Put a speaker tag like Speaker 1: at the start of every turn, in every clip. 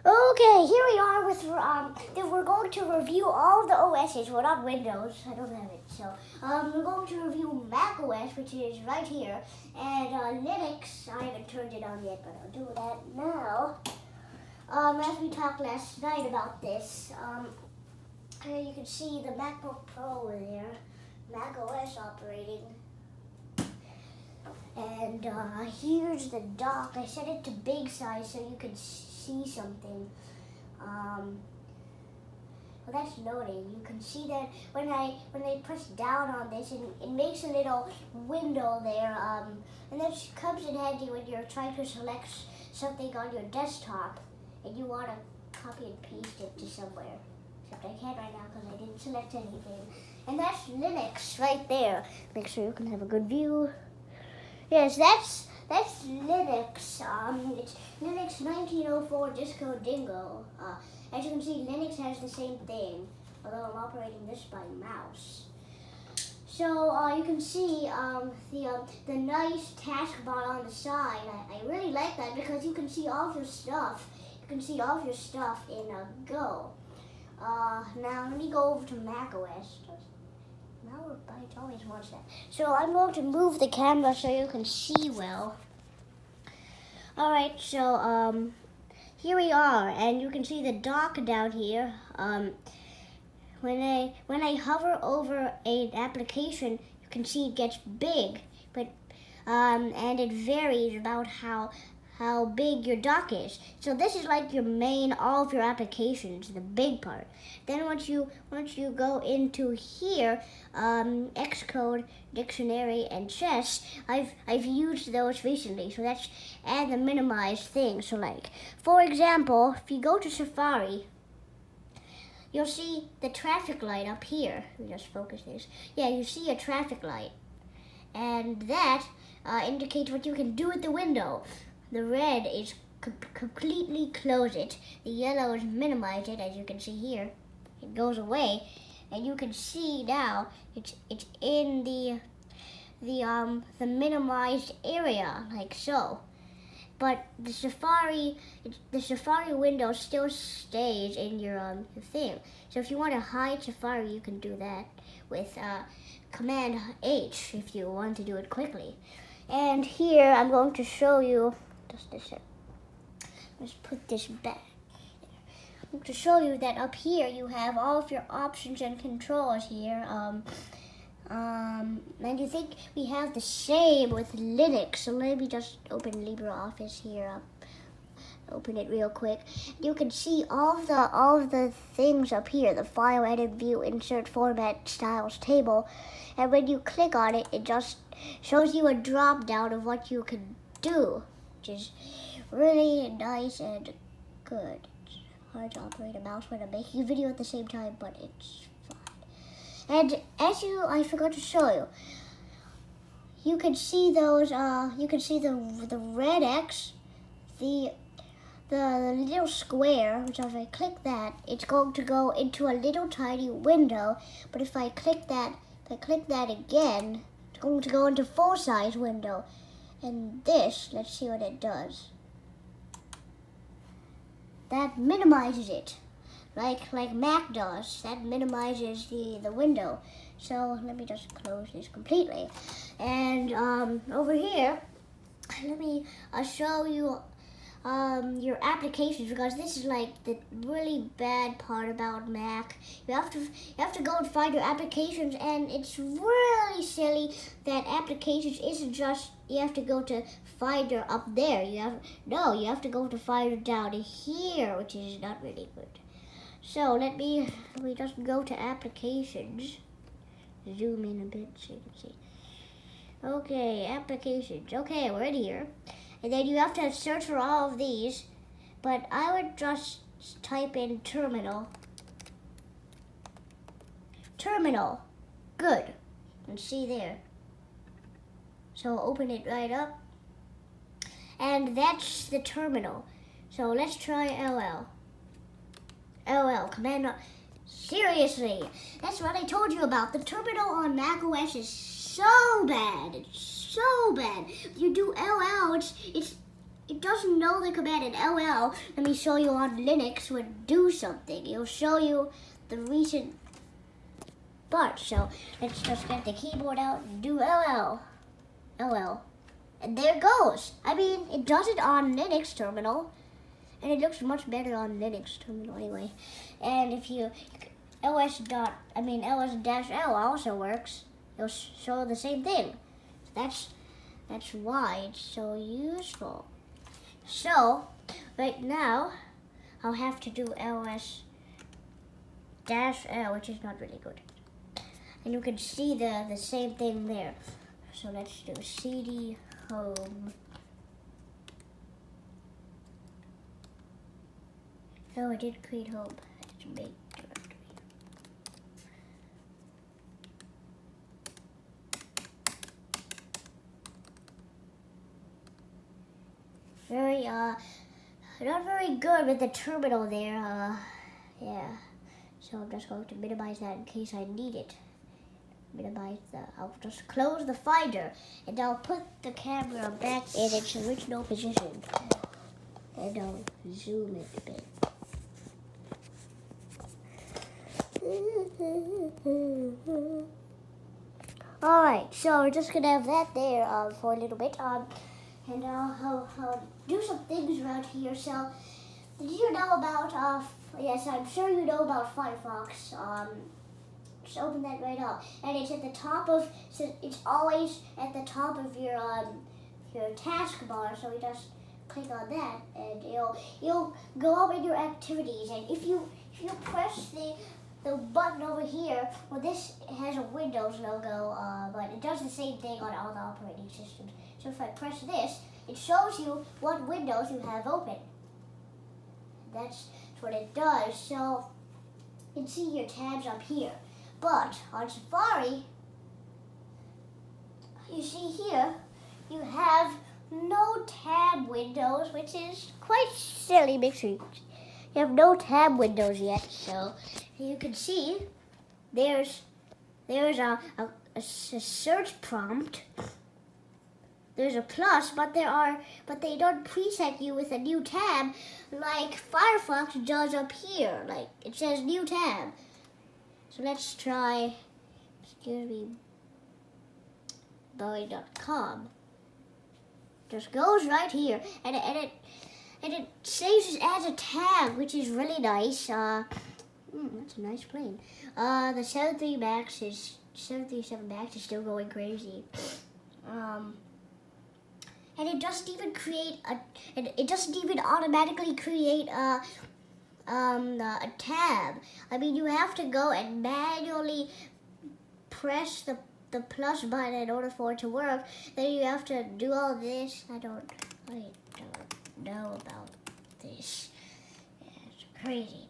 Speaker 1: Okay, here we are with we're going to review all the OSs. Well, not Windows, I don't have it. So we're going to review macOS, which is right here, and Linux. I haven't turned it on yet, but I'll do that now. As we talked last night about this, here you can see the MacBook Pro there, macOS operating. And here's the dock. I set it to big size so you can see something. Well, that's loading. You can see that when I press down on this, it makes a little window there. And that comes in handy when you're trying to select something on your desktop and you want to copy and paste it to somewhere. Except I can't right now because I didn't select anything. And that's Linux right there. Make sure you can have a good view. Yes, that's Linux. It's Linux 1904 Disco Dingo. As you can see, Linux has the same thing, although I'm operating this by mouse. So you can see the nice taskbar on the side. I really like that because you can see all of your stuff. You can see all of your stuff in Go. Now let me go over to macOS. It always wants that. So I'm going to move the camera so you can see well. Alright, so here we are, and you can see the dock down here. When I hover over an application, you can see it gets big, but and it varies about how big your dock is. So this is like your main, all of your applications, the big part. Then once you go into here, Xcode, Dictionary, and Chess, I've used those recently. So that's and the minimized thing. So like, for example, if you go to Safari, you'll see the traffic light up here. Let me just focus this. Yeah, you see a traffic light, and that indicates what you can do with the window. The red is completely close it. The yellow is minimize it, as you can see here. It goes away, and you can see now it's in the minimized area, like so. But the Safari window still stays in your thing. So if you want to hide Safari, you can do that with Command H if you want to do it quickly. And here I'm going to show you. Let's put this back. To show you that up here you have all of your options and controls here. And you think we have the same with Linux. So let me just open LibreOffice here. Open it real quick. You can see all of the things up here: the file, edit, view, insert, format, styles, table. And when you click on it, it just shows you a drop down of what you can do, which is really nice and good. It's hard to operate a mouse when I'm making a video at the same time, but it's fine. And I forgot to show you, you can see those, you can see the red X, the little square, which if I click that, it's going to go into a little tiny window. But if I click that again, it's going to go into full-size window. And this, let's see what it does. That minimizes it, like Mac does. That minimizes the window. So let me just close this completely. And over here, let me show you your applications, because this is like the really bad part about Mac. You have to go and find your applications, and it's really silly that applications isn't just you have to go to Finder up there. You have to go to Finder down here, which is not really good. So let me just go to applications. Zoom in a bit so you can see. Okay, applications. Okay, we're in here. And then you have to search for all of these, but I would just type in terminal. Terminal. Good. And see there. So open it right up. And that's the terminal. So let's try LL. LL, command. Seriously, that's what I told you about. The terminal on macOS is so bad. It's so bad. You do LL, it doesn't know the command in LL. Let me show you on Linux would do something. It'll show you the recent part. So let's just get the keyboard out and do LL. And there it goes. I mean, it does it on Linux terminal. And it looks much better on Linux terminal anyway. And if you ls-l also works. It'll show the same thing. That's why it's so useful. So right now I'll have to do ls-l, which is not really good. And you can see the same thing there. So let's do cd home. Oh, I did create home. Let's make directory. Not very good with the terminal there. Yeah. So I'm just going to minimize that in case I need it. I'll just close the Finder, and I'll put the camera back in its original position. And I'll zoom it a bit. Alright, so we're just gonna have that there for a little bit. And I'll do some things around here. So, did you know about, yes, I'm sure you know about Firefox. Just open that right up. And it's at the top of, so it's always at the top of your taskbar. So we just click on that, and you'll go over your activities. And if you press the button over here, well, this has a Windows logo, but it does the same thing on all the operating systems. So if I press this, it shows you what windows you have open. That's what it does. So you can see your tabs up here. But on Safari, you see here, you have no tab windows, which is quite silly. Make sure you have no tab windows yet. So you can see there's a search prompt. There's a plus, but they don't preset you with a new tab like Firefox does up here. Like it says new tab. So let's try Bowie.com. Just goes right here, and it saves it as a tab, which is really nice. That's a nice plane. The 737 Max is still going crazy. And it doesn't even automatically create a tab. I mean, you have to go and manually press the plus button in order for it to work. Then you have to do all this. I don't know about this. Yeah, it's crazy.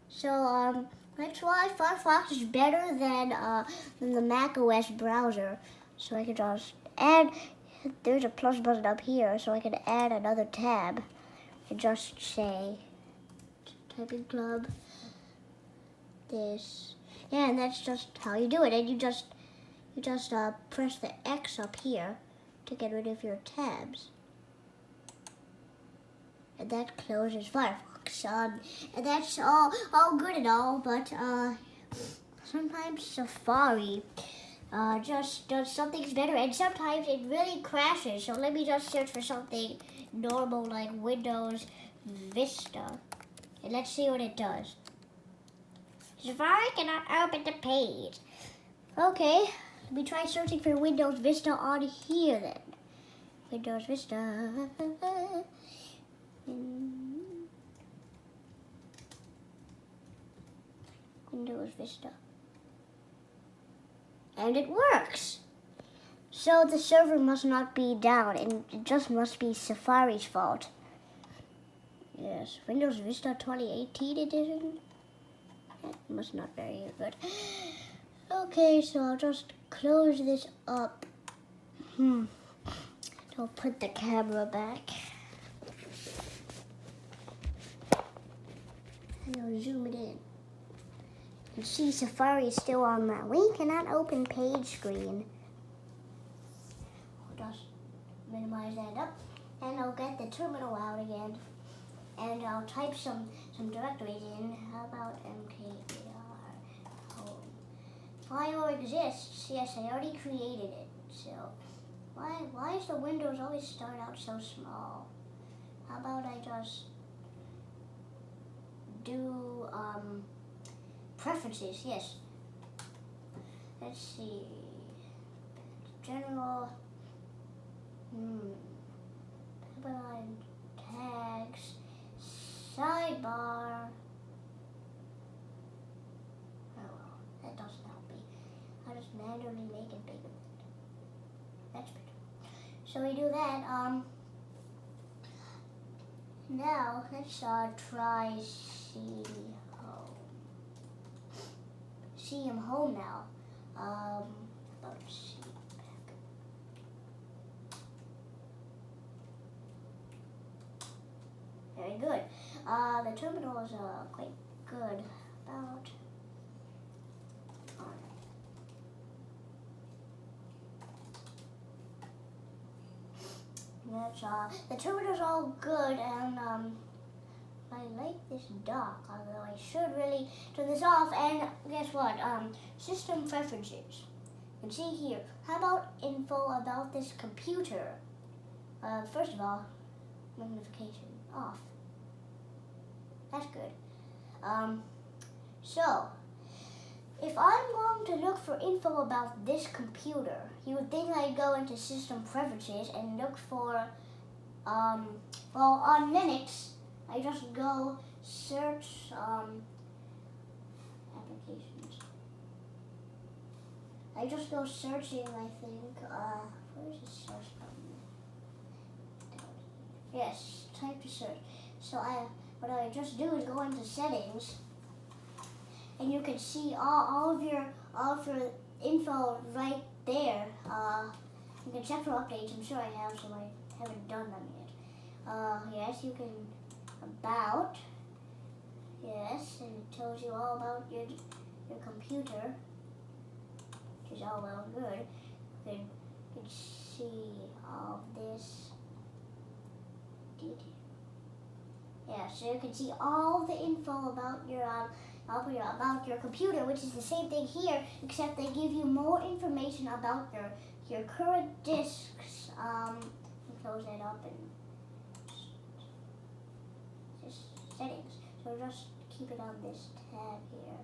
Speaker 1: So that's why Firefox is better than the macOS browser. So I can just add. There's a plus button up here, so I can add another tab and just say typing club. This. Yeah, and that's just how you do it. And you just press the X up here to get rid of your tabs. And that closes Firefox. And that's all good and all, but sometimes Safari just does something better, and sometimes it really crashes. So let me just search for something normal like Windows Vista, and let's see what it does. Safari cannot open the page. Okay, let me try searching for Windows Vista on here then. Windows Vista. Windows Vista. And it works. So the server must not be down, and it just must be Safari's fault. Yes, Windows Vista 2018 edition. That must not be very good. Okay, so I'll just close this up. I'll put the camera back. And I'll zoom it in. You see Safari is still on that. We cannot open page screen. I'll just minimize that up. then I'll get the terminal out again, and I'll type some directories in. How about mkdir home? File exists. Yes, I already created it. So why does the Windows always start out so small? How about I just do preferences? Yes. Let's see. General. How about tags? Sidebar. Oh well, that doesn't help me. I'll just manually make it bigger. That's better. So we do that. Now let's try see him home now. About see back. Very good. The terminal is quite good. About that's the terminal's all good, and I like this dock, although I should really turn this off. And guess what? System preferences. You can see here. How about info about this computer? First of all, magnification off. That's good. So, if I'm going to look for info about this computer, you would think I'd go into system preferences and look for, well, on Linux, I just go search applications. I just go searching, I think, where's the search button? Yes, type to search. So what I just do is go into settings, and you can see all of your info right there. You can check for updates. I'm sure I have, so I haven't done them yet. Yes, you can about. Yes, and it tells you all about your computer, which is all well and good. You can see all of this detail. Yeah, so you can see all the info about your computer, which is the same thing here, except they give you more information about your current disks. Close that up and just settings. So just keep it on this tab here.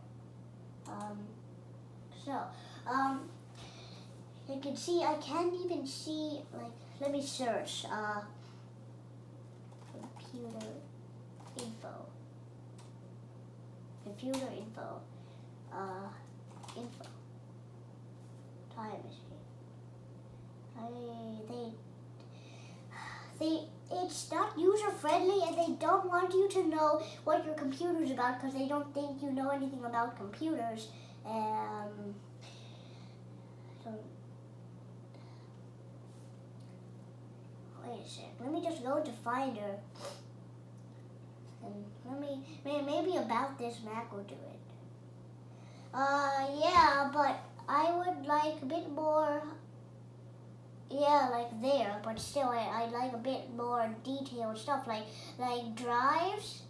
Speaker 1: You can see I can't even see, like, let me search computer info. Computer info. Info. Time machine. It's not user friendly, and they don't want you to know what your computer's about because they don't think you know anything about computers. Wait a sec. Let me just go to Finder. And maybe about this Mac will do it. Yeah, but I would like a bit more. Yeah, like there, but still, I like a bit more detailed stuff, like drives,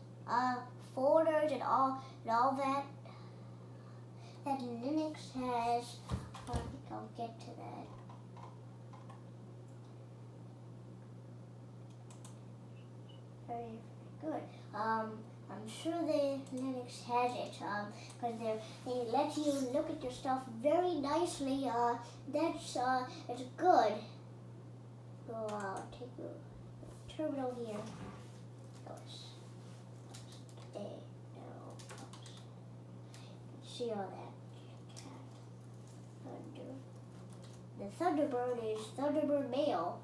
Speaker 1: folders, and all that Linux has. I think I'll get to that. Very good. I'm sure the Linux has it, because they let you look at your stuff very nicely. It's good. So take the terminal here. See all that. The Thunderbird is Thunderbird Mail,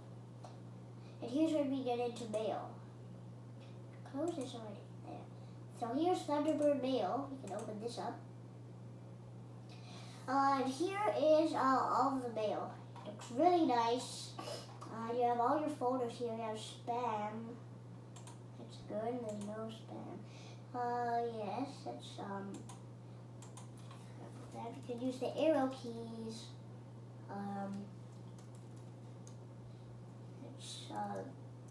Speaker 1: and here's where we get into Mail. Close this already. There. So here's Thunderbird Mail. You can open this up. And here is all of the mail. It looks really nice. You have all your folders here. You have spam. It's good. There's no spam. Yes, that's that. You can use the arrow keys. It's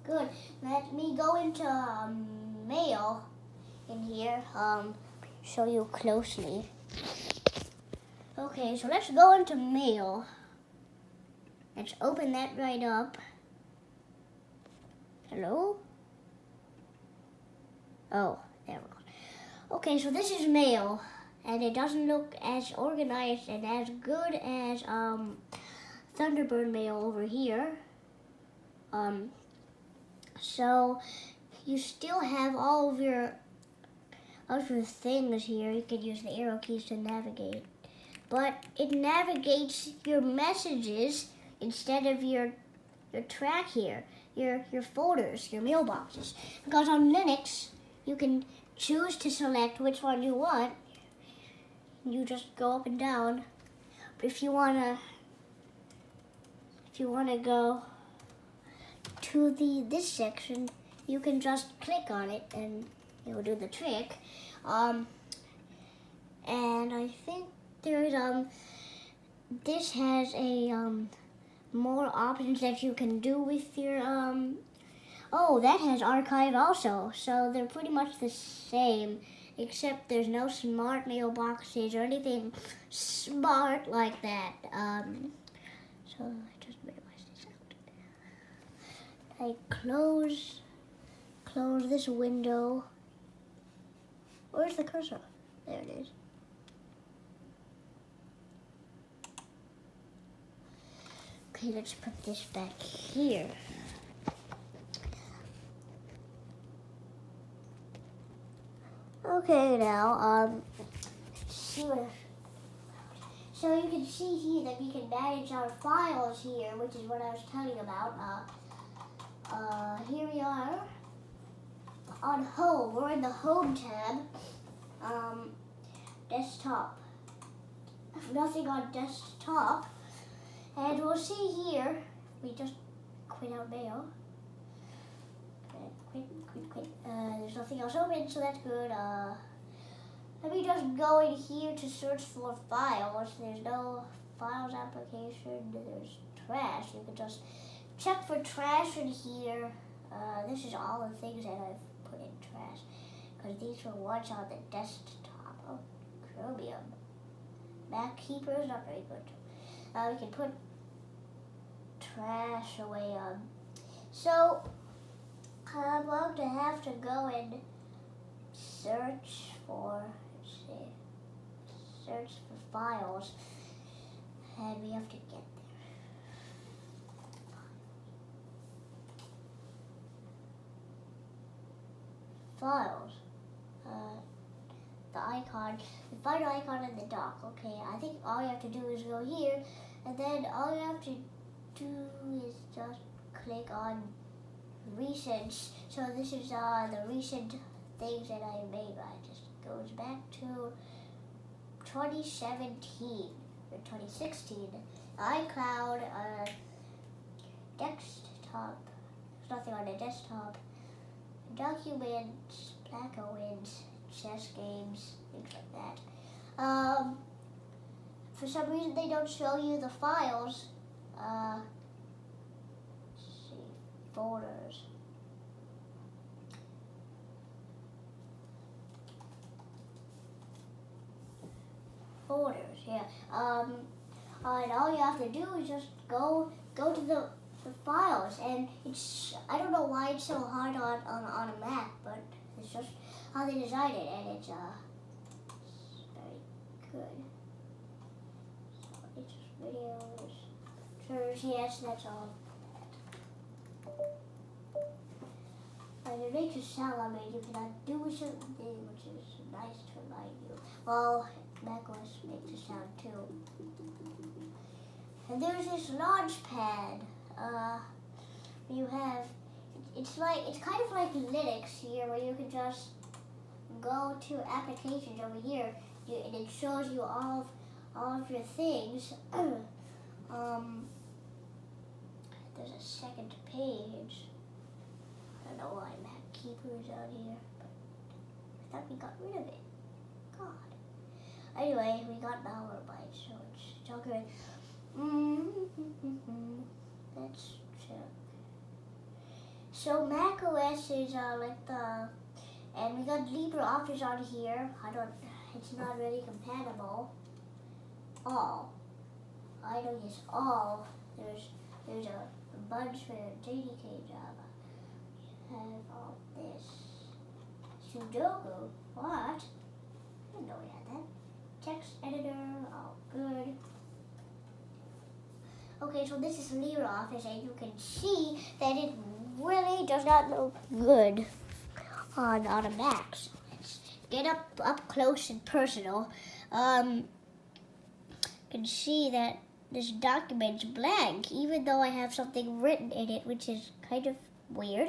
Speaker 1: Good. Let me go into mail in here. Show you closely. Okay, so let's go into mail. Let's open that right up. Hello? Oh, there we go. Okay, so this is mail, and it doesn't look as organized and as good as Thunderbird mail over here. So you still have all of your things here. You can use the arrow keys to navigate, but it navigates your messages instead of your track here, your folders, your mailboxes. Because on Linux, you can choose to select which one you want. You just go up and down. But if you wanna go to this section, you can just click on it and it'll do the trick. And I think there's this has a more options that you can do with your oh, that has archive also. So they're pretty much the same, except there's no smart mailboxes or anything smart like that. So I just minimize this out. I close this window. Where's the cursor? There it is. Okay, let's put this back here. Okay, now, so you can see here that we can manage our files here, which is what I was telling you about. Here we are on home. We're in the home tab. Desktop. Nothing on desktop. And we'll see here, we just quit out mail. Quit. There's nothing else open, so that's good. Let me just go in here to search for files. There's no files application. There's trash. You can just check for trash in here. This is all the things that I've put in trash, because these were ones on the desktop. Oh, Chromium. Mac Keeper is not very good. We can put trash away. So I'm going to have to go and search for files, and we have to get there. Files. The icon, the final icon in the dock. Okay, I think all you have to do is go here, and then all you have to do is just click on recent. So this is the recent things that I made. Right, just goes back to 2017 or 2016. iCloud, desktop. There's nothing on the desktop. Documents, MacOs, chess games, things like that. For some reason, they don't show you the files. Let's see, folders. Folders, yeah. And all you have to do is just go to the files, and it's, I don't know why it's so hard on a Mac, but it's just how they designed it, and it's very good. So it's just videos, pictures, yes, that's all. And it makes a sound I made. You cannot do a certain thing, which is nice to remind you. Well, macOS makes a sound too. And there's this launch pad. You have, it's kind of like Linux here, where you can just go to applications over here, and it shows you all of your things. There's a second page. I don't know why Mac Keeper is out here, but I thought we got rid of it. God. Anyway, we got Malwarebytes, so it's all good. Let's check. So macOS is like the, and we got LibreOffice on here. It's not really compatible. All. I don't use all. There's a bunch for JDK Java. We have all this. Sudoku. What? I didn't know we had that. Text editor. All good. Okay, so this is LibreOffice, and you can see that it really does not look good on a Mac. So let's get up close and personal. You can see that this document's blank, even though I have something written in it, which is kind of weird.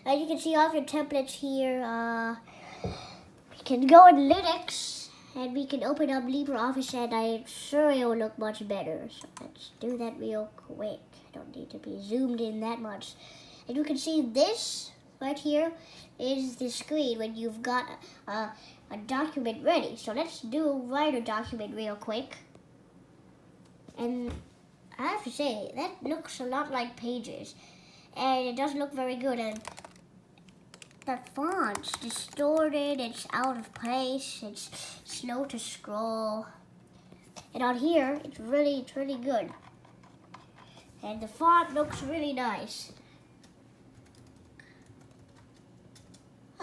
Speaker 1: And you can see all of your templates here. We can go in Linux, and we can open up LibreOffice, and I'm sure it will look much better. So let's do that real quick. I don't need to be zoomed in that much. And you can see this right here is the screen when you've got a document ready. So let's write a document real quick. And I have to say, that looks a lot like Pages. And it doesn't look very good. And the font's distorted, it's out of place, it's slow to scroll. And on here, it's really good. And the font looks really nice.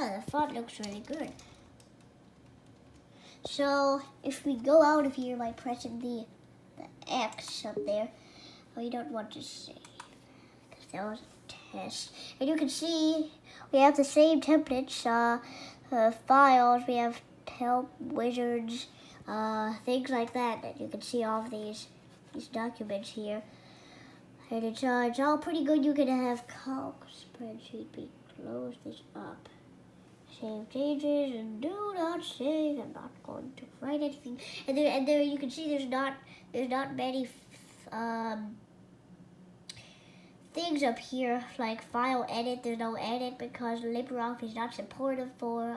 Speaker 1: Oh, the font looks really good. So if we go out of here by pressing the X up there, we don't want to save, because that was a test. And you can see we have the same templates, files, we have help, wizards, things like that you can see all of these documents here. And it's all pretty good. You can have calc, spreadsheet, close this up. Save changes and do not save. I'm not going to write anything. And there you can see there's not many things up here like file edit. There's no edit because LibreOffice is not supportive for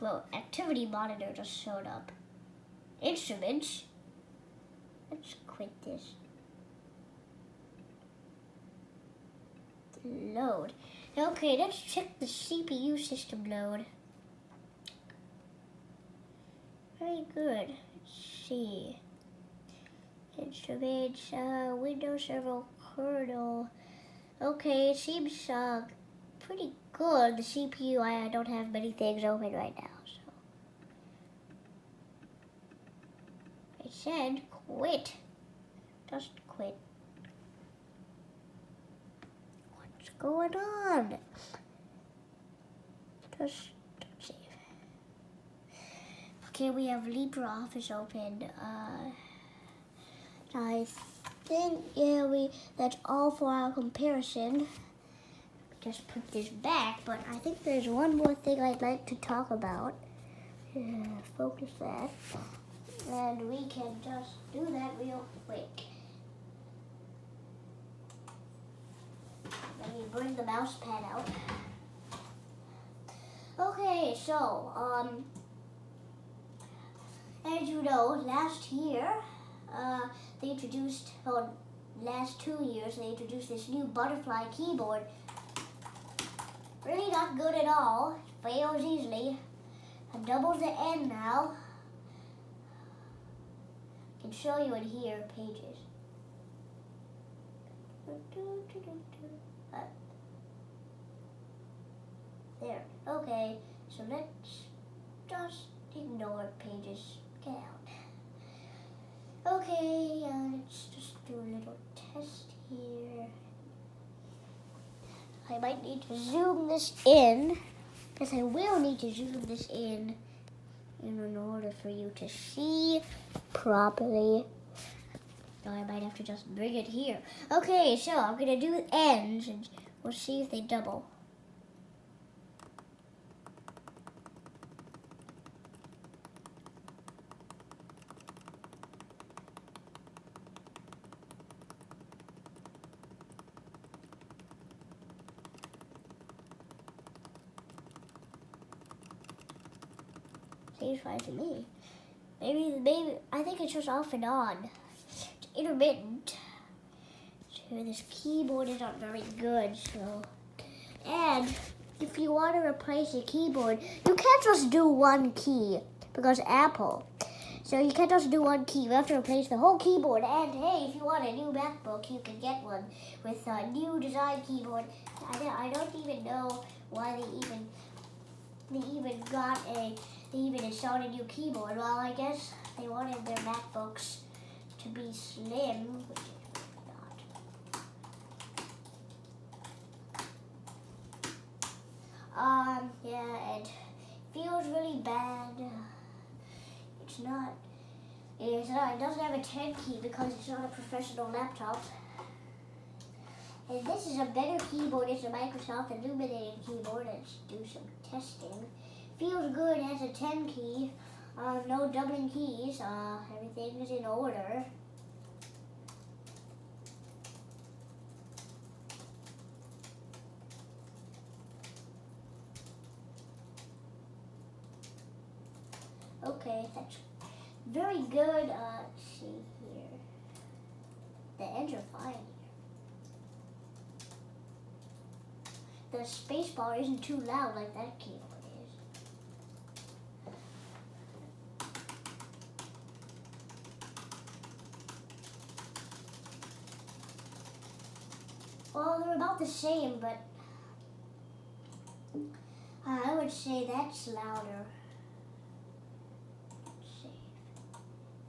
Speaker 1: well, activity monitor just showed up. Instruments. Let's quit this. Load. Okay, let's check the CPU system load. Very good. Let's see. Instruments, Windows Server kernel. Okay, it seems pretty good. The CPU, I don't have many things open right now, so. I said quit. Just quit. What's going on? Just save. Okay, we have LibreOffice open. I think, yeah, that's all for our comparison. Just put this back, but I think there's one more thing I'd like to talk about. Focus that. And we can just do that real quick. Let me bring the mouse pad out. Okay, so, as you know, last year, they introduced, well, last 2 years, they introduced this new butterfly keyboard. Really not good at all. Fails easily. I doubled the N now. I can show you in here, Pages. There. Okay, so let's just ignore Pages. Get out. Okay, let's just do a little test here. I might need to zoom this in, because I will need to zoom this in order for you to see properly. So I might have to just bring it here. Okay, so I'm going to do ends, and we'll see if they double. Seems fine to me. Maybe, I think it's just off and on. It's intermittent. here, this keyboard is not very good, so. And if you want to replace a keyboard, you can't just do one key because Apple. So you can't just do one key. You have to replace the whole keyboard. And hey, if you want a new MacBook, you can get one with a new design keyboard. I don't even know why they even installed a new keyboard. Well, I guess they wanted their MacBooks to be slim, which is really not. Yeah, it feels really bad. It doesn't have a 10 key because it's not a professional laptop. And this is a better keyboard. It's a Microsoft illuminated keyboard. Let's do some testing. Feels good as a 10 key. No doubling keys. Everything is in order. Okay, that's very good. Let's see here. The ends are fine here. The space bar isn't too loud like that keyboard is. Well, they're about the same, but I would say that's louder.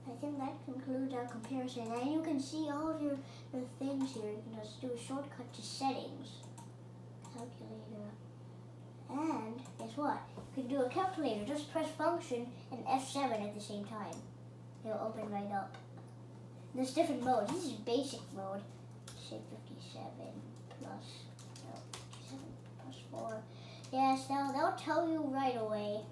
Speaker 1: I think that concludes our comparison. And you can see all of your things here. You can just do a shortcut to settings, calculator, and guess what? You can do a calculator. Just press function and F7 at the same time. It'll open right up. There's different modes. This is basic mode. Say 57 plus 4. Yes, they'll tell you right away.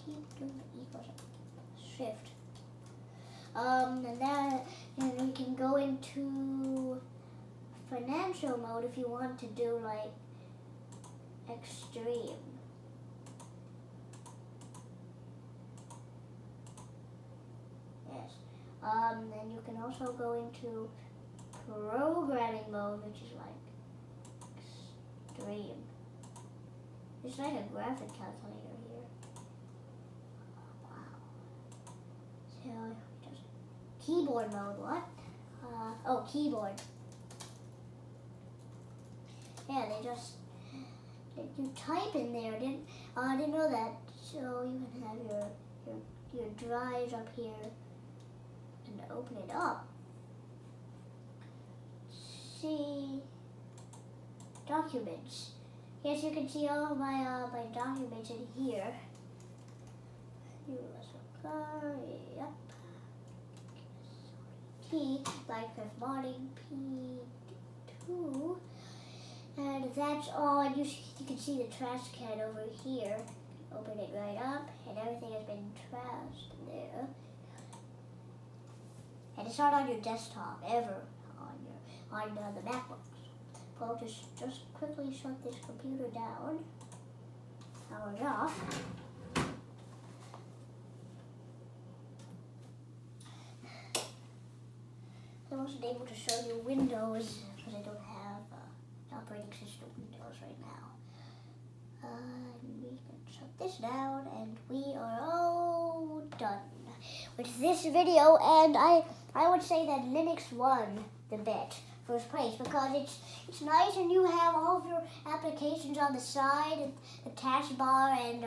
Speaker 1: Keep doing the equals shift. And then we can go into financial mode if you want to do like extreme. Yes. Then you can also go into programming mode, which is like extreme. It's like a graphic calculator here. Wow. So just keyboard mode. What? Oh, keyboard. Yeah, you type in there. I didn't know that. So you can have your drives up here and open it up. See documents. Yes, you can see all my my documents in here. Yep. T Minecraft modding P2, and that's all. And you can see the trash can over here. Open it right up, and everything has been trashed there. And it's not on your desktop ever on the MacBooks. Well, just quickly shut this computer down. Power it off. I wasn't able to show you Windows because I don't have operating system Windows right now. And we can shut this down, and we are all done with this video. And I would say that Linux won the bet. First place, because it's nice, and you have all of your applications on the side, and the taskbar, and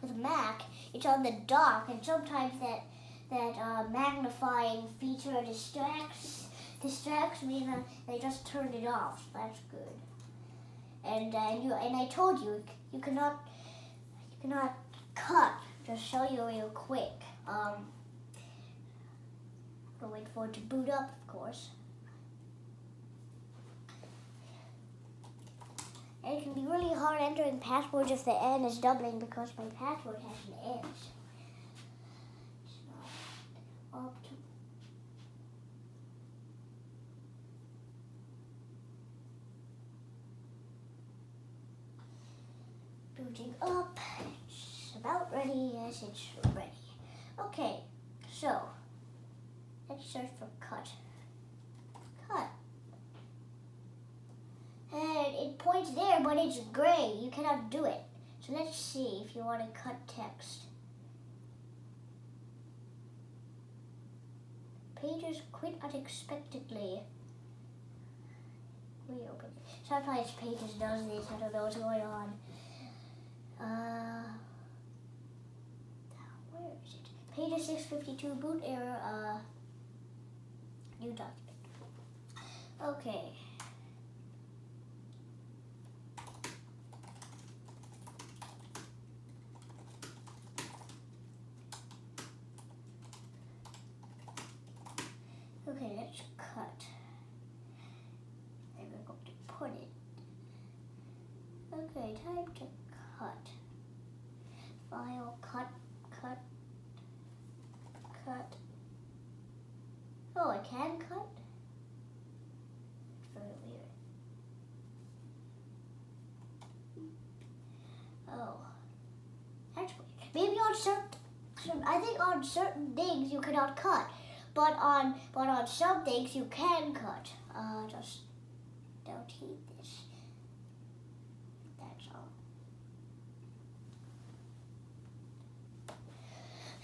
Speaker 1: with Mac it's on the dock, and sometimes that magnifying feature distracts me, and I just turned it off. So that's good. And I told you you cannot cut. Just show you real quick. I'll wait for it to boot up, of course. And it can be really hard entering passwords if the N is doubling because my password has an N. It's not up to. Booting up. It's about ready. Yes, it's ready. Okay, so Let's search for cut. Cut. And it points there, but it's gray. You cannot do it. So let's see if you want to cut text. Pages quit unexpectedly. Reopen it. Sometimes Pages does this. I don't know what's going on. Where is it? Pages 652 boot error. New document. Okay. Okay, let's cut. And we're going to put it. Okay, time to cut. File, cut. Oh, I can cut? It's very weird. Oh, that's weird. Maybe on I think on certain things you cannot cut. But on some things you can cut. Just don't heat this. That's all.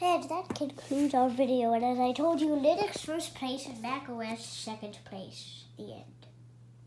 Speaker 1: And that concludes our video. And as I told you, Linux first place and macOS second place. The end.